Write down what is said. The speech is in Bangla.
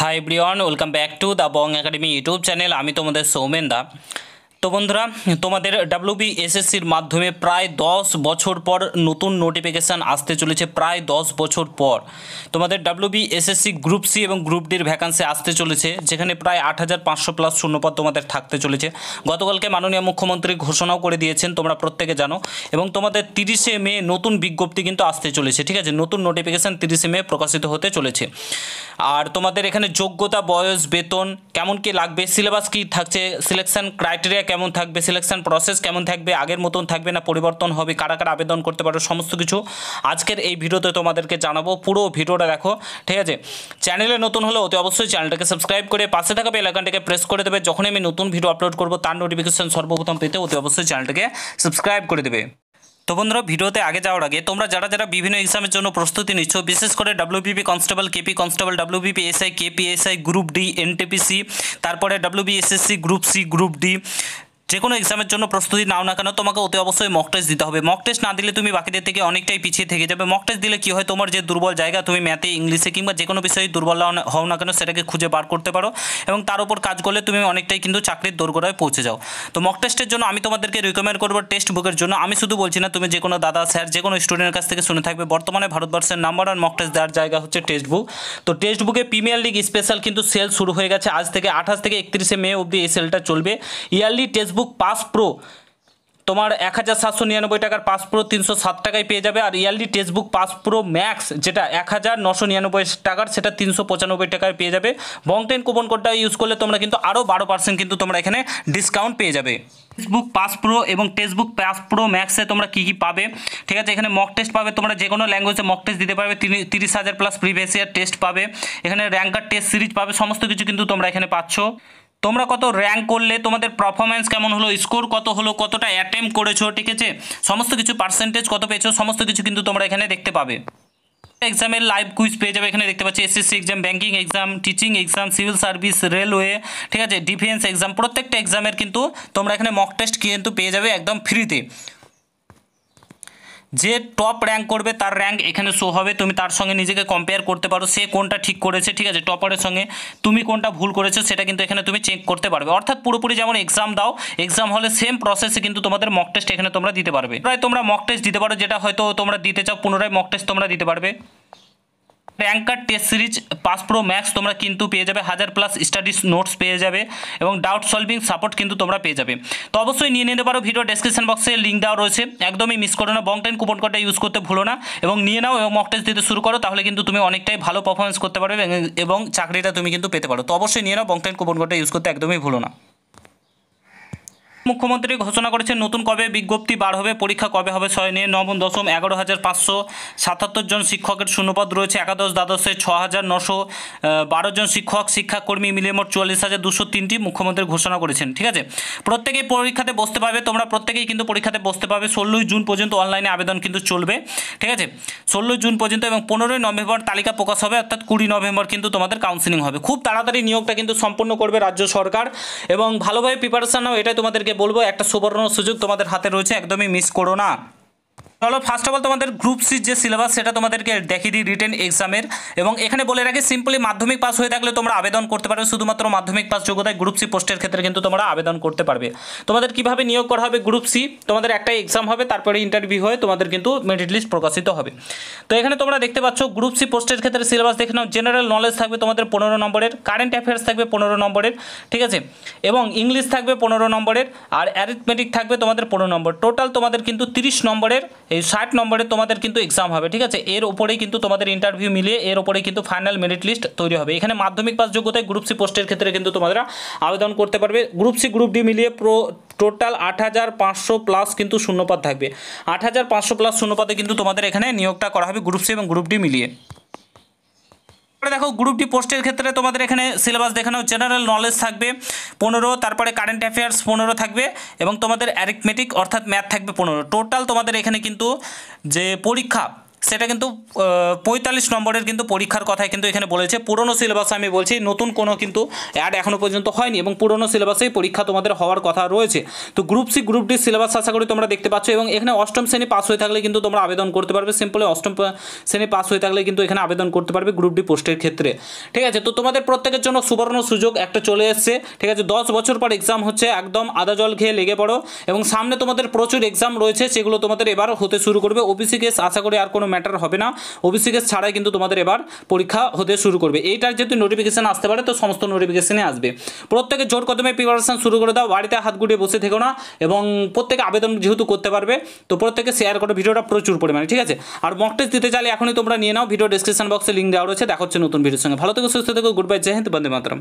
Hi everyone, welcome back to the Bong academy YouTube channel. আমি তোমাদের সৌমেন দা। তো বন্ধুরা, তোমাদের ডাব্লিউবিএসএসসির মাধ্যমে প্রায় 10 বছর পর নতুন নোটিফিকেশান আসতে চলেছে। প্রায় 10 বছর পর তোমাদের ডাব্লিউবিএসএসসি গ্রুপ সি এবং গ্রুপ ডির ভ্যাকান্সি আসতে চলেছে, যেখানে প্রায় 8,500 প্লাস শূন্যপদ তোমাদের থাকতে চলেছে। গতকালকে মাননীয় মুখ্যমন্ত্রী ঘোষণাও করে দিয়েছেন, তোমরা প্রত্যেকে জানো। এবং তোমাদের 30শে মে নতুন বিজ্ঞপ্তি কিন্তু আসতে চলেছে, ঠিক আছে। নতুন নোটিফিকেশান 30শে মে প্রকাশিত হতে চলেছে। আর তোমাদের এখানে যোগ্যতা, বয়স, বেতন কেমন কী লাগবে, সিলেবাস কী থাকছে, সিলেকশন ক্রাইটেরিয়া কেমন থাকবে, সিলেকশন প্রসেস কেমন থাকবে, আগের মতন থাকবে না পরিবর্তন হবে, কারা কারা আবেদন করতে পারো, সমস্ত কিছু আজকের এই ভিডিওতে তোমাদেরকে জানাবো। পুরো ভিডিওটা দেখো, ঠিক আছে। চ্যানেলে নতুন হলে অতি অবশ্যই চ্যানেলটাকে সাবস্ক্রাইব করে পাশে থাকা বেল আইকনটাকে প্রেস করে দেবে। যখনই আমি নতুন ভিডিও আপলোড করবো তার নোটিফিকেশন সর্বপ্রথম পেতে অতি অবশ্যই চ্যানেলটাকে সাবস্ক্রাইব করে দেবে। তো বন্ধুরা, ভিডিওতে আগে যাওয়ার আগে তোমরা যারা যারা বিভিন্ন এক্সামের জন্য প্রস্তুতি নিচ্ছ, বিশেষ করে WBP constable, KP constable, WBP SI, KP SI, group D, NTPC, তারপরে WBSSC group C, group D, যে কোনো এক্সামের জন্য প্রস্তুতি নাও না কেন, তোমাকে অতি অবশ্যই মক টেস্ট দিতে হবে। মক টেস্ট না দিলে তুমি বাকিদের থেকে অনেকটাই পিছিয়ে থেকে যাবে। মক টেস্ট দিলে কী হয়, তোমার যে দুর্বল জায়গা, তুমি ম্যাথে, ইংলিশে কিংবা যে কোনো বিষয়ে দুর্বল হও না কেন, সেটাকে খুঁজে বার করতে পারো এবং তার উপর কাজ করলে তুমি অনেকটাই কিন্তু চাকরির দোরগোড়ায় পৌঁছে যাও। তো মক টেস্টের জন্য আমি তোমাদেরকে রিকমেন্ড করবো টেক্সট বুকের জন্য। আমি শুধু বলছি না, তুমি যে কোনো দাদা, স্যার, যে কোনো স্টুডেন্টের কাছ থেকে শুনে থাকবে, বর্তমানে ভারতবর্ষের নাম্বার ওয়ান মক টেস্ট দেওয়ার জায়গা হচ্ছে টেক্সট বুক। তো টেক্সট বুকে প্রিমিয়ার লিগ স্পেশাল কিন্তু সেল শুরু হয়ে গেছে আজ থেকে। 28 থেকে 31শে মে অবধি এই সেলটা চলবে। Yearly textbook pass pro তোমার 1,799 টাকার পাস প্রো 307 টাকায় পেয়ে যাবে। আর yearly textbook pass pro max যেটা 1,999 টাকার, সেটা 395 টাকায় পেয়ে যাবে। বং10 কুপন কোডটা ইউজ করলে তোমরা কিন্তু আরও 12% কিন্তু তোমরা এখানে ডিসকাউন্ট পেয়ে যাবে। টেক্সট বুক পাস প্রো এবং টেক্সট বুক পাস প্রো ম্যাক্সে তোমরা কী কী পাবে, ঠিক আছে। এখানে মক টেস্ট পাবে, তোমরা যে কোনো ল্যাঙ্গুয়েজে মক টেস্ট দিতে পারবে। 30,000 প্লাস প্রিভিয়াস ইয়ার টেস্ট পাবে। এখানে র্যাঙ্কার টেস্ট সিরিজ পাবে, সমস্ত কিছু কিন্তু তোমরা এখানে পাচ্ছ। তোমরা কত র্যাঙ্ক করলে, তোমাদের পারফরমেন্স কেমন হলো, স্কোর কত হলো, কতটা অ্যাটেম্প করেছো, ঠিক আছে, সমস্ত কিছু পার্সেন্টেজ কত পেয়েছো, সমস্ত কিছু কিন্তু তোমরা এখানে দেখতে পাবে। এক্সামের লাইভ কুইজ পেয়ে যাবে, এখানে দেখতে পাচ্ছি SSC exam, banking exam, teaching exam, civil service, railway, ঠিক আছে, ডিফেন্স এক্সাম, প্রত্যেকটা এক্সামের কিন্তু তোমরা এখানে মক টেস্ট কিন্তু পেয়ে যাবে একদম ফ্রিতে। যে টপ র্যাঙ্ক করবে তার র্যাঙ্ক এখানে শো হবে, তুমি তার সঙ্গে নিজেকে কম্পেয়ার করতে পারো, সে কোনটা ঠিক করেছে, ঠিক আছে, টপারের সঙ্গে তুমি কোনটা ভুল করেছো সেটা কিন্তু এখানে তুমি চেক করতে পারবে। অর্থাৎ পুরোপুরি যেমন এক্সাম দাও, এক্সাম হলে সেম প্রসেসে কিন্তু তোমাদের মক টেস্ট এখানে তোমরা দিতে পারবে। প্রায় তোমরা মক টেস্ট দিতে পারো, যেটা হয়তো তোমরা দিতে চাও, পুনরায় মক টেস্ট তোমরা দিতে পারবে। Ranker test series pass pro max তোমরা কিন্তু পেয়ে যাবে, 1000 প্লাস স্টাডিজ নোটস পেয়ে যাবে এবং ডাউট সলভিং সাপোর্ট কিন্তু তোমরা পেয়ে যাবে। তো অবশ্যই নিয়ে নিতে পারো, ভিডিও ডেসক্রিপশন বক্সে লিঙ্ক দেওয়া রয়েছে, একদমই মিস করো না। বং10 কুপন কোডটা ইউজ করতে ভুলো না এবং নিয়ে নাও এবং মক টেস্ট দিতে শুরু করো, তাহলে কিন্তু তুমি অনেকটাই ভালো পারফরমেন্স করতে পারবে এবং চাকরিটা তুমি কিন্তু পেতে পারো। তো অবশ্যই নিয়ে নাও, বং10 কুপন কোডটা ইউজ করতে একদমই ভুলো না। মুখ্যমন্ত্রী ঘোষণা করেছেন নতুন কবে বিজ্ঞপ্তি বার হবে, পরীক্ষা কবে হবে, 6 নিয়ে নবম দশম 11,577 জন শিক্ষকের শূন্যপদ রয়েছে। একাদশ দ্বাদশে 6,912 জন শিক্ষক শিক্ষাকর্মী মিলিয়ে মোট 44,203টি মুখ্যমন্ত্রী ঘোষণা করেছেন, ঠিক আছে। প্রত্যেকেই পরীক্ষাতে বসতে পারবে, তোমরা প্রত্যেকেই কিন্তু পরীক্ষাতে বসতে পারবে। 16 জুন পর্যন্ত অনলাইনে আবেদন কিন্তু চলবে, ঠিক আছে, 16 জুন পর্যন্ত এবং 15 নভেম্বর তালিকা প্রকাশ হবে, অর্থাৎ 20 নভেম্বর কিন্তু তোমাদের কাউন্সিলিং হবে। খুব তাড়াতাড়ি নিয়োগটা কিন্তু সম্পন্ন করবে রাজ্য সরকার এবং ভালোভাবে প্রিপারেশন নাও, এটাই তোমাদেরকে বলবো। একটা সুবর্ণ সুযোগ তোমাদের হাতে রয়েছে, একদমই মিস করো না। চলো ফার্স্ট অফ অল তোমাদের গ্রুপ সি যে সিলেবাস সেটা তোমাদেরকে দেখিয়ে দিই রিটেন এক্সামের। এবং এখানে বলে রাখি, সিম্পলি মাধ্যমিক পাস হয়ে থাকলে তোমরা আবেদন করতে পারবে, শুধুমাত্র মাধ্যমিক পাস যোগ্যতায় গ্রুপ সি পোস্টের ক্ষেত্রে কিন্তু তোমরা আবেদন করতে পারবে। তোমাদের কিভাবে নিয়োগ করা হবে, গ্রুপ সি তোমাদের একটাই এক্সাম হবে, তারপরে ইন্টারভিউ হয়ে তোমাদের কিন্তু মেরিট লিস্ট প্রকাশিত হবে। তো এখানে তোমরা দেখতে পাচ্ছ গ্রুপ সি পোস্টের ক্ষেত্রে সিলেবাস দেখে নাও। জেনারেল নলেজ থাকবে তোমাদের 15 নম্বরের, কারেন্ট অ্যাফেয়ার্স থাকবে 15 নম্বরের, ঠিক আছে, এবং ইংলিশ থাকবে 15 নম্বরের, আর অ্যারিথমেটিক থাকবে তোমাদের 15 নম্বর। টোটাল তোমাদের কিন্তু 30 নম্বরের, এই 60 নম্বরে তোমাদের কিন্তু এক্সাম হবে, ঠিক আছে। এর উপরেই কিন্তু তোমাদের ইন্টারভিউ মিলিয়ে এর উপরেই কিন্তু ফাইনাল মেরিট লিস্ট তৈরি হবে। এখানে মাধ্যমিক পাস যোগ্যতায় গ্রুপ সি পোস্টের ক্ষেত্রে কিন্তু তোমরা আবেদন করতে পারবে। গ্রুপ সি গ্রুপ ডি মিলিয়ে টোটাল 8,500 প্লাস কিন্তু শূন্যপদ থাকবে। 8,500 প্লাস শূন্যপদে কিন্তু তোমাদের এখানে নিয়োগটা করা হবে গ্রুপ সি এবং গ্রুপ ডি মিলিয়ে। দেখো গ্রুপ ডি পোস্টের ক্ষেত্রে তোমাদের এখানে সিলেবাস দেখানো, জেনারেল নলেজ থাকবে 15, তারপরে কারেন্ট অ্যাফেয়ার্স 15 থাকবে এবং তোমাদের অ্যারিথমেটিক অর্থাৎ ম্যাথ থাকবে 15। টোটাল তোমাদের এখানে কিন্তু যে পরীক্ষা সেটা কিন্তু 45 নম্বরের কিন্তু পরীক্ষার কথাই কিন্তু এখানে বলেছে। পুরনো সিলেবাসে আমি বলছি, নতুন কোনো কিন্তু অ্যাড এখনও পর্যন্ত হয়নি এবং পুরনো সিলেবাসেই পরীক্ষা তোমাদের হওয়ার কথা রয়েছে। তো group C group D syllabus আশা করি তোমরা দেখতে পাচ্ছ এবং এখানে অষ্টম শ্রেণী পাস হয়ে থাকলে কিন্তু তোমরা আবেদন করতে পারবে। সিম্পলি অষ্টম শ্রেণী পাস হয়ে থাকলে কিন্তু এখানে আবেদন করতে পারবে গ্রুপ ডি পোস্টের ক্ষেত্রে। ঠিক আছে, তো তোমাদের প্রত্যেকের জন্য সুবর্ণ সুযোগ একটা চলে এসছে। ঠিক আছে, 10 বছর পর এক্সাম হচ্ছে, একদম আদা জল খেয়ে লেগে পড়ো এবং সামনে তোমাদের প্রচুর এক্সাম রয়েছে, সেগুলো তোমাদের এবার হতে শুরু করবে। ওবিসি কেস আশা করি আর কোনো ম্যাটার হবে না, ওবিসি কেস ছাড়াই কিন্তু তোমাদের এবার পরীক্ষা হতে শুরু করবে। এইটার যেহেতু নোটিফিকেশান আসতে পারে, তো সমস্ত নোটিফিকেশানে আসবে। প্রত্যেকে জোর কদমে প্রিপারেশন শুরু করে দাও, বাড়িতে হাত গুটিয়ে বসে থেকো না এবং প্রত্যেকে আবেদন যেহেতু করতে পারবে, তো প্রত্যেকে শেয়ার করো ভিডিওটা প্রচুর পরিমাণে। ঠিক আছে, আর মক টেস্ট দিতে চাইলে এখনই তোমরা নিয়ে নাও, ভিডিও ডেসক্রিপশন বক্সে লিঙ্ক দেওয়া রয়েছে। দেখা হচ্ছে নতুন ভিডিওর সঙ্গে। ভালো থেকো, সুস্থ থেকো, গুড বাই, জয় হিন্দ, বন্দে মাতরম।